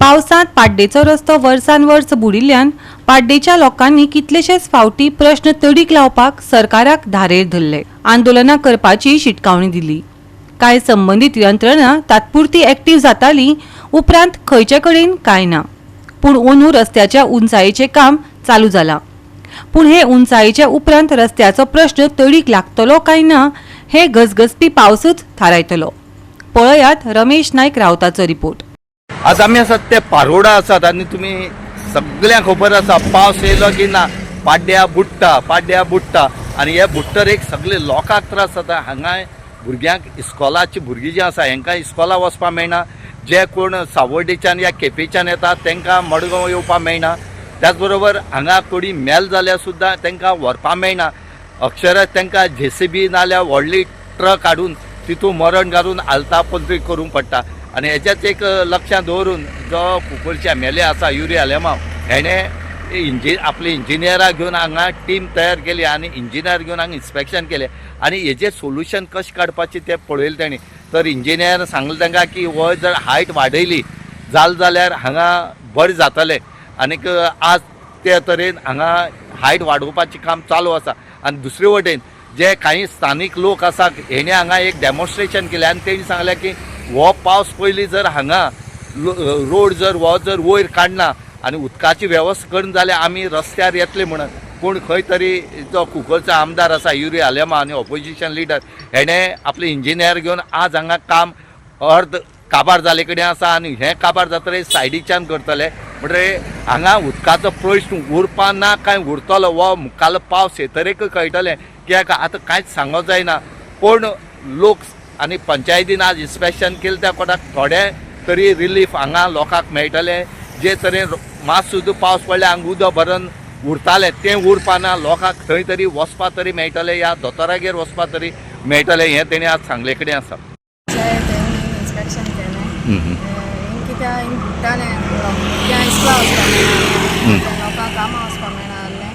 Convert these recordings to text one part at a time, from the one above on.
पावसात पाड्डेचो रस्तो वर्सान वर्स बुडिल्ल्यान पाड्डेच्या लोकांनी कितलेशेच फावटी प्रश्न तडीक लावपाक सरकाराक धारेर धरले। आंदोलनां करपाची शिटकावणी दिली। कांय संबंधित यंत्रणा तात्पुरती एक्टिव्ह जाताली, उपरांत खंयचे कडेन कांय ना। पूण अंदू रस्त्याच्या उंचायेचें काम चालू जालां। पूण हे उंचायेच्या उपरांत रस्त्याचो प्रश्न तडीक लागतलो काय ना हे गजगजपी पावसूच थारायतलो। पळयात रमेश नायक रावताचो रिपोर्ट। आज आमी आसात ते पारोडा आसात आनी तुमी सगळ्यांक खबर आसा पावस येयलो की ना पाड्ड्या बुडटा आनी हे बुडटर एक सगळे लोकांक त्रास जाता। हांगा भुरग्यांक इस्कॉलाची भुरगीं जी आसा हांकां इस्कॉला वचपाक मेळना, जे कोण सावर्डेच्यान या केपेच्यान येता तांकां मडगांव येवपाक मेळना। त्याच बरोबर हांगा कोणी मेल जाल्यार सुद्दां तांकां व्हरपाक मेळना। अक्षरशः तांकां JCB नाल्यार व्हडली ट्रक हाडून तितून मरण घालून आलता पलती करूंक पडटा। आनी हेच्याच एक लक्षांत दवरून जो कुंकळचे MLA आसा युरी आलेमांव हेणें आपले इंजिनियराक घेवन हांगा टीम तयार केली आनी इंजिनियर घेवन हांगा इन्स्पेक्शन केलें आनी हेजें सोल्युशन कशें काडपाचें तें पळयलें तेणी। तर इंजिनियर सांगलें तांकां की हो जर हायट वाडयली जाल्यार हांगा बरें जातलें। आनीक आज ते तरेन हांगा हायट वाडोवपाचें काम चालू आसा। आनी दुसरे वटेन जे काही स्थानीक लोक आसा हेणे हांगा एक डेमॉन्स्ट्रेशन केलें आनी तेणी सांगलें की हो पावस पयलीं जर हांगा रोड जर वयर काडना आनी उदकाची वेवस्था करून जाल्यार आमी रस्त्यार येतले म्हणून। पूण खंय तरी जो कुंकळचो आमदार आसा युरी आलेमांव आनी ऑपोजिशन लिडर हेणें आपले इंजिनियर घेवन आज हांगा काम अर्द काबार जाले कडेन आसा आनी हें काबार जातकीर सायडीच्यान करतले। म्हणटकीर हांगा उदकाचो प्रश्न उरपा ना काय उरतलो हो मुखाल्लो पावस येतरेक कळटलें, कित्याक आतां कांयच सांगोंक जायना। पूण लोक आनी पंचायतीन आज इन्स्पेक्शन केलें त्या कोणाक थोडे तरी रिलीफ हांगा लोकांक मेळटलें। जे तरेन मात सुद्दां पावस पडल्यार हांगा उदक भरून उरतालें तें उरपा ना, लोकांक थंय तरी वचपा तरी मेळटलें या दोतोरागेर वचपा तरी मेळटलें हें तेणी आज सांगले कडेन आसा। इन्स्पेक्शन केलें कित्याक बुडटालें त्या इस्कॉला वचपाक मेळना, लोकांक कामां वचपाक मेळना जाल्लें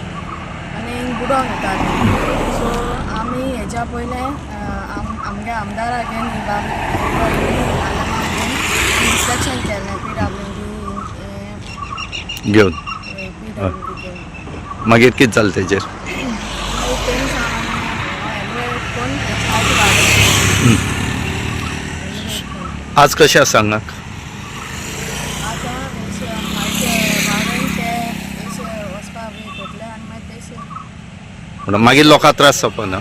आनी बुडोवन येतालें। सो आमी हेच्या पयलें आमच्या आमदाराक इन्स्पेक्शन केलें PWD घेवन मागीर कितें जालें तेजेर? तेणी आज कशें आसा हांगा? मागीर लोकां त्रास जावपाना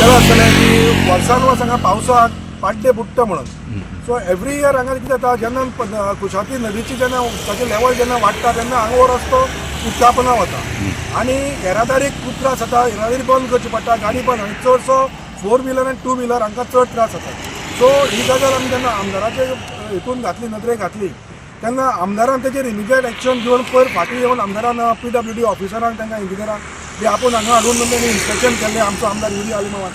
आसतलें की वर्सान वर्स हांगा पावसाक पाड्डे बुडटा म्हणून। सो एवरी इयर हांगा कितें जाता जेन्ना कुशावती नदीची जेन्ना उदकाचें लेवल जेन्ना वाडटा तेन्ना हांगा हो रस्तो उदकापना वता आनी येरादारीक खूब त्रास जाता। येरादारी बंद करची पडटा, गाडी बंद आनी चडसो 4 व्हिलर आनी 2 व्हिलर हांकां चड त्रास जाता। सो ही गजाल आमी जेन्ना आमदाराचे हितून घातली नदरेक घातली तेन्ना आमदारान तेजेर इमिजिएट एक्शन घेवन पयर फाटीं येवन आमदारान PWD ऑफिसरांक तांकां इंजिनियरांक बी आपूण हांगा हाडून तेणी इन्स्पेक्शन केलें आमचो आमदार युरी आलेमांवान।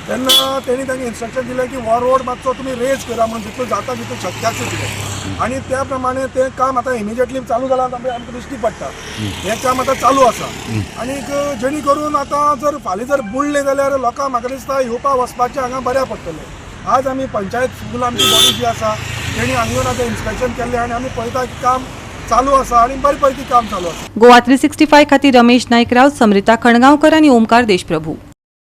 तेन्ना तेणी तांकां इन्स्ट्रक्शन दिलें की हो रोड मातसो तुमी रेज करा म्हणून जितलो जाता तितलो शक्य आसा तितलें। आनी त्या प्रमाणे तें काम आतां इमिजिएटली चालू जालां आमकां दिश्टी पडटा हें काम आतां चालू आसा। आनीक जेणे करून आतां जर फाल्यां जर बुडलें जाल्यार लोकांक म्हाका दिसता येवपा वचपाचें हांगा बऱ्या पडटलें। आज आमी पंचायत स्कूल आमची बॉडी जी आसा तेणी हांगा आतां इन्स्पेक्शन केल्लें आनी आमी पळयता की काम चालू आसा आनी बरे पैकी काम चालू आसा। गोवा 365 खातीर रमेश नायक राव, समृता खणगांवकर आनी ओमकार देशप्रभू।